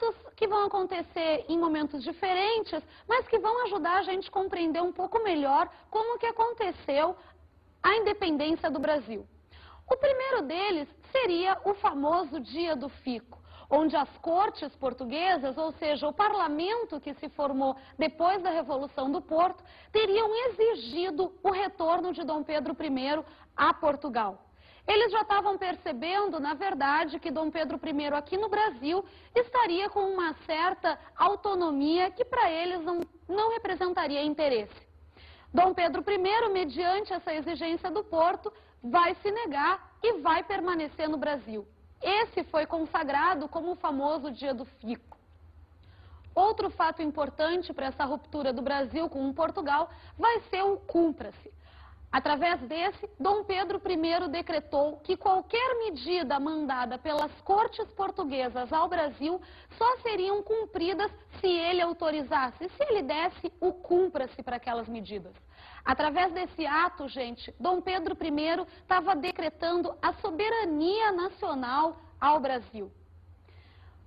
fatos que vão acontecer em momentos diferentes, mas que vão ajudar a gente a compreender um pouco melhor como que aconteceu a independência do Brasil. O primeiro deles seria o famoso Dia do Fico, onde as cortes portuguesas, ou seja, o parlamento que se formou depois da Revolução do Porto, teriam exigido o retorno de Dom Pedro I a Portugal. Eles já estavam percebendo, na verdade, que Dom Pedro I aqui no Brasil estaria com uma certa autonomia que para eles não representaria interesse. Dom Pedro I, mediante essa exigência do Porto, vai se negar e vai permanecer no Brasil. Esse foi consagrado como o famoso Dia do Fico. Outro fato importante para essa ruptura do Brasil com Portugal vai ser o Cumpra-se. Através desse, Dom Pedro I decretou que qualquer medida mandada pelas cortes portuguesas ao Brasil só seriam cumpridas se ele autorizasse, se ele desse o Cumpra-se para aquelas medidas. Através desse ato, gente, Dom Pedro I estava decretando a soberania nacional ao Brasil.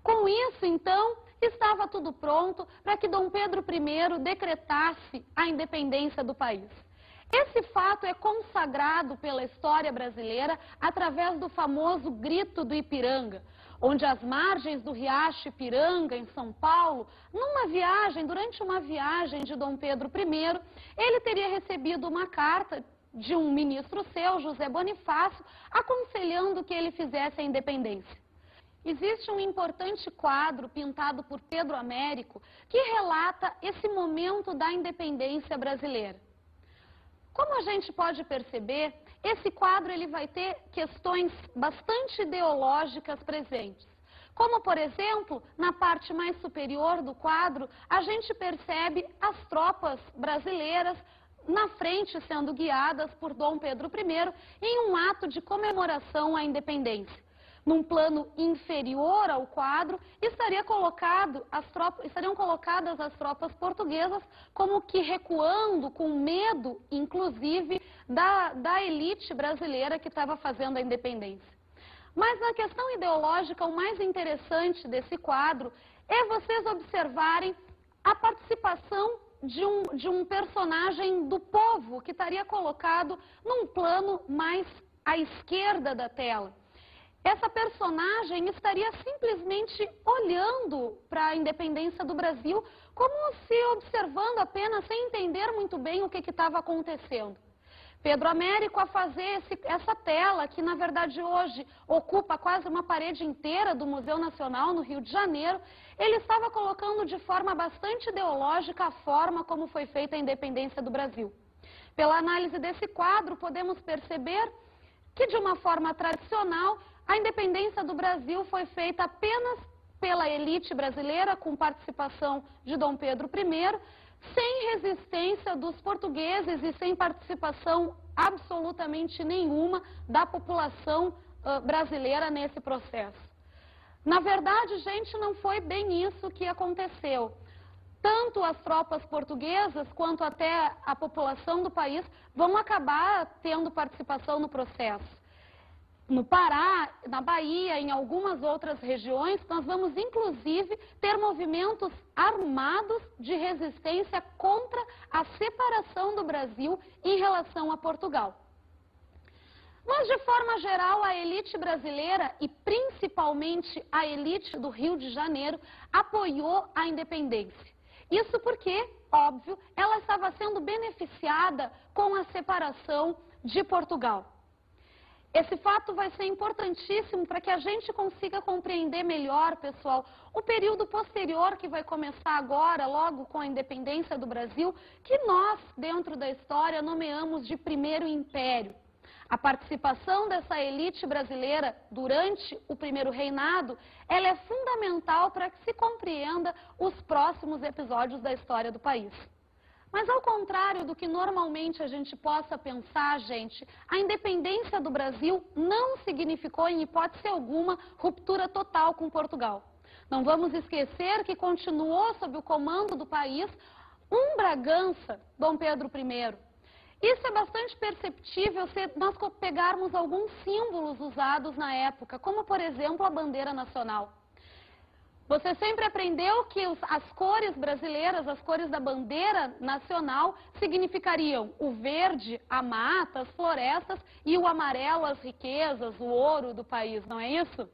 Com isso, então, estava tudo pronto para que Dom Pedro I decretasse a independência do país. Esse fato é consagrado pela história brasileira através do famoso Grito do Ipiranga, onde às margens do riacho Ipiranga, em São Paulo, durante uma viagem de Dom Pedro I, ele teria recebido uma carta de um ministro seu, José Bonifácio, aconselhando que ele fizesse a independência. Existe um importante quadro pintado por Pedro Américo que relata esse momento da independência brasileira. Como a gente pode perceber, esse quadro ele vai ter questões bastante ideológicas presentes. Como, por exemplo, na parte mais superior do quadro, a gente percebe as tropas brasileiras na frente sendo guiadas por Dom Pedro I em um ato de comemoração à independência. Num plano inferior ao quadro, estariam colocadas as tropas portuguesas como que recuando, com medo, inclusive, da elite brasileira que estava fazendo a independência. Mas na questão ideológica, o mais interessante desse quadro é vocês observarem a participação de um personagem do povo que estaria colocado num plano mais à esquerda da tela. Essa personagem estaria simplesmente olhando para a independência do Brasil como se observando apenas, sem entender muito bem o que estava acontecendo. Pedro Américo, a fazer essa tela, que na verdade hoje ocupa quase uma parede inteira do Museu Nacional, no Rio de Janeiro, ele estava colocando de forma bastante ideológica a forma como foi feita a independência do Brasil. Pela análise desse quadro, podemos perceber que, de uma forma tradicional, a independência do Brasil foi feita apenas pela elite brasileira, com participação de Dom Pedro I, sem resistência dos portugueses e sem participação absolutamente nenhuma da população brasileira nesse processo. Na verdade, gente, não foi bem isso que aconteceu. Tanto as tropas portuguesas quanto até a população do país vão acabar tendo participação no processo. No Pará, na Bahia, em algumas outras regiões, nós vamos inclusive ter movimentos armados de resistência contra a separação do Brasil em relação a Portugal. Mas, de forma geral, a elite brasileira e principalmente a elite do Rio de Janeiro apoiou a independência. Isso porque, óbvio, ela estava sendo beneficiada com a separação de Portugal. Esse fato vai ser importantíssimo para que a gente consiga compreender melhor, pessoal, o período posterior que vai começar agora, logo com a independência do Brasil, que nós, dentro da história, nomeamos de Primeiro Império. A participação dessa elite brasileira durante o primeiro reinado, ela é fundamental para que se compreenda os próximos episódios da história do país. Mas, ao contrário do que normalmente a gente possa pensar, gente, a independência do Brasil não significou, em hipótese alguma, ruptura total com Portugal. Não vamos esquecer que continuou sob o comando do país um Bragança, Dom Pedro I. Isso é bastante perceptível se nós pegarmos alguns símbolos usados na época, como, por exemplo, a bandeira nacional. Você sempre aprendeu que as cores brasileiras, as cores da bandeira nacional, significariam o verde, a mata, as florestas, e o amarelo, as riquezas, o ouro do país, não é isso?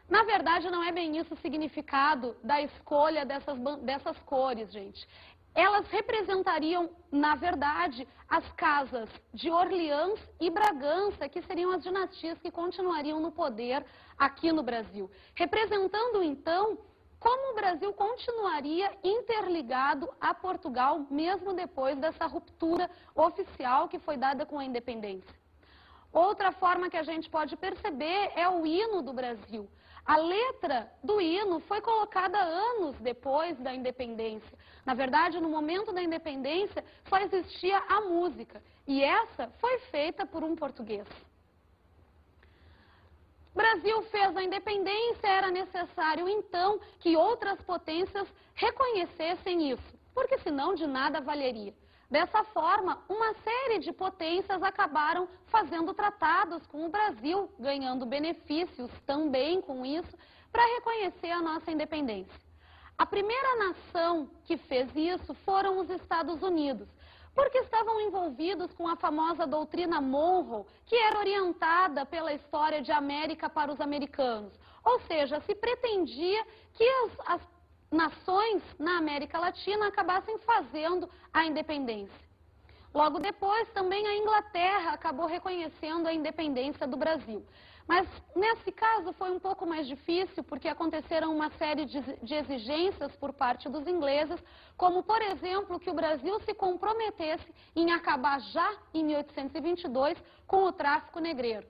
Na verdade, não é bem isso o significado da escolha dessas cores, gente. Elas representariam, na verdade, as casas de Orleans e Bragança, que seriam as dinastias que continuariam no poder aqui no Brasil. Representando, então, como o Brasil continuaria interligado a Portugal, mesmo depois dessa ruptura oficial que foi dada com a independência. Outra forma que a gente pode perceber é o hino do Brasil. A letra do hino foi colocada anos depois da independência. Na verdade, no momento da independência, só existia a música. E essa foi feita por um português. O Brasil fez a independência, era necessário, então, que outras potências reconhecessem isso, porque senão de nada valeria. Dessa forma, uma série de potências acabaram fazendo tratados com o Brasil, ganhando benefícios também com isso, para reconhecer a nossa independência. A primeira nação que fez isso foram os Estados Unidos, porque estavam envolvidos com a famosa doutrina Monroe, que era orientada pela história de América para os americanos. Ou seja, se pretendia que as nações na América Latina acabassem fazendo a independência. Logo depois, também a Inglaterra acabou reconhecendo a independência do Brasil. Mas, nesse caso, foi um pouco mais difícil, porque aconteceram uma série de exigências por parte dos ingleses, como, por exemplo, que o Brasil se comprometesse em acabar já em 1822 com o tráfico negreiro.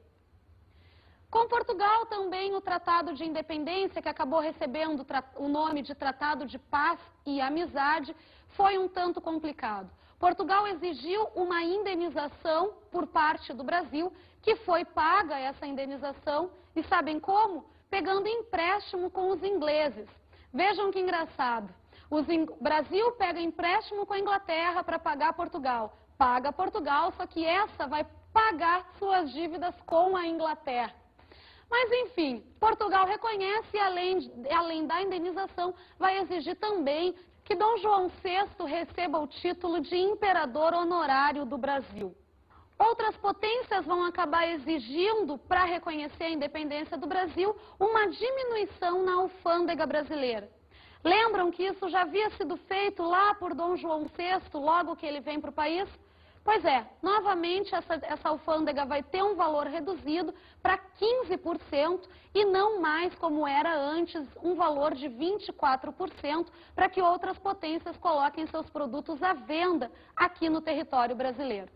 Com Portugal também o Tratado de Independência, que acabou recebendo o nome de Tratado de Paz e Amizade, foi um tanto complicado. Portugal exigiu uma indenização por parte do Brasil, que foi paga essa indenização, e sabem como? Pegando empréstimo com os ingleses. Vejam que engraçado. O Brasil pega empréstimo com a Inglaterra para pagar Portugal. Paga Portugal, só que essa vai pagar suas dívidas com a Inglaterra. Mas, enfim, Portugal reconhece e, além da indenização, vai exigir também que Dom João VI receba o título de imperador honorário do Brasil. Outras potências vão acabar exigindo, para reconhecer a independência do Brasil, uma diminuição na alfândega brasileira. Lembram que isso já havia sido feito lá por Dom João VI, logo que ele vem para o país? Pois é, novamente essa alfândega vai ter um valor reduzido para 15% e não mais como era antes, um valor de 24%, para que outras potências coloquem seus produtos à venda aqui no território brasileiro.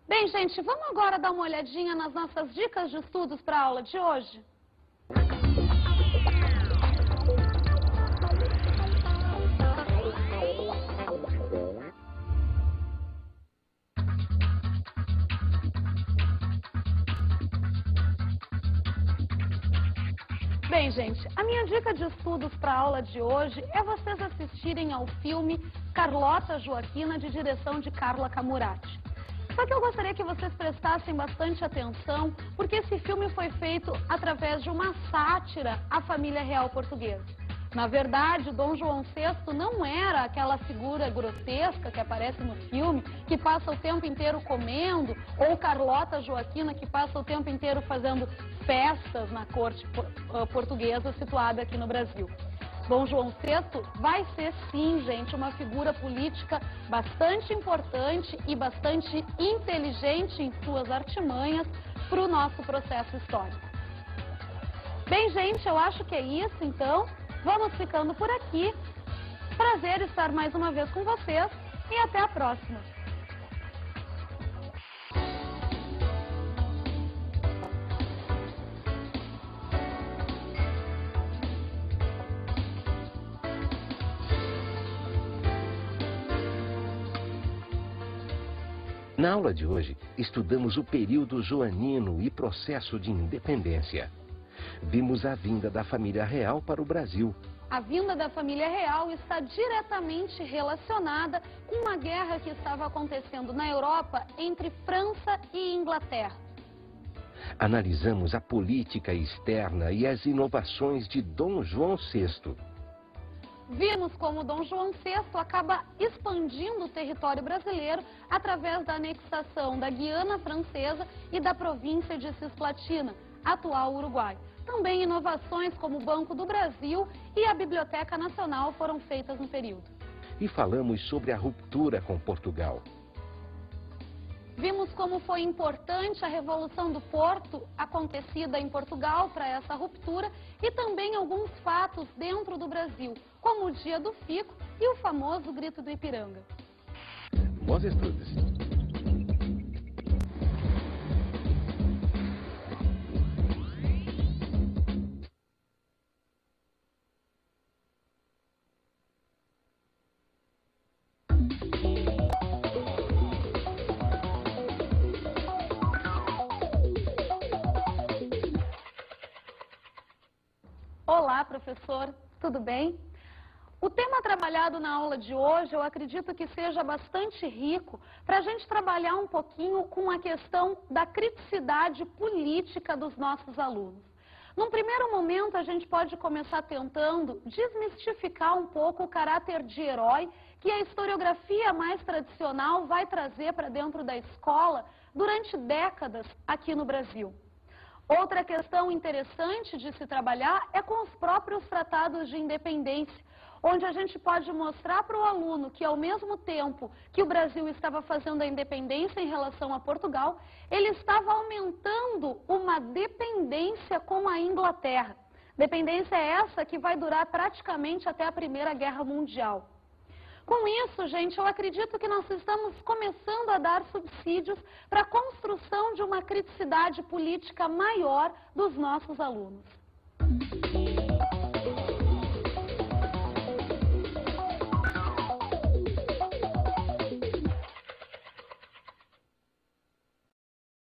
Bem, gente, vamos agora dar uma olhadinha nas nossas dicas de estudos para a aula de hoje? Bem, gente, a minha dica de estudos para a aula de hoje é vocês assistirem ao filme Carlota Joaquina, de direção de Carla Camurati. Só que eu gostaria que vocês prestassem bastante atenção, porque esse filme foi feito através de uma sátira à família real portuguesa. Na verdade, Dom João VI não era aquela figura grotesca que aparece no filme, que passa o tempo inteiro comendo, ou Carlota Joaquina, que passa o tempo inteiro fazendo festas na corte portuguesa situada aqui no Brasil. Dom João VI vai ser, sim, gente, uma figura política bastante importante e bastante inteligente em suas artimanhas para o nosso processo histórico. Bem, gente, eu acho que é isso, então. Vamos ficando por aqui. Prazer estar mais uma vez com vocês e até a próxima. Na aula de hoje, estudamos o período joanino e processo de independência. Vimos a vinda da família real para o Brasil. A vinda da família real está diretamente relacionada com uma guerra que estava acontecendo na Europa entre França e Inglaterra. Analisamos a política externa e as inovações de Dom João VI. Vimos como Dom João VI acaba expandindo o território brasileiro através da anexação da Guiana Francesa e da província de Cisplatina, atual Uruguai. Também inovações como o Banco do Brasil e a Biblioteca Nacional foram feitas no período. E falamos sobre a ruptura com Portugal. Vimos como foi importante a Revolução do Porto acontecida em Portugal para essa ruptura e também alguns fatos dentro do Brasil, como o Dia do Fico e o famoso Grito do Ipiranga. Bons estudos! Olá, professor, tudo bem? O tema trabalhado na aula de hoje, eu acredito que seja bastante rico para a gente trabalhar um pouquinho com a questão da criticidade política dos nossos alunos. Num primeiro momento, a gente pode começar tentando desmistificar um pouco o caráter de herói que a historiografia mais tradicional vai trazer para dentro da escola durante décadas aqui no Brasil. Outra questão interessante de se trabalhar é com os próprios tratados de independência, onde a gente pode mostrar para o aluno que, ao mesmo tempo que o Brasil estava fazendo a independência em relação a Portugal, ele estava aumentando uma dependência com a Inglaterra. Dependência essa que vai durar praticamente até a Primeira Guerra Mundial. Com isso, gente, eu acredito que nós estamos começando a dar subsídios para a construção de uma criticidade política maior dos nossos alunos.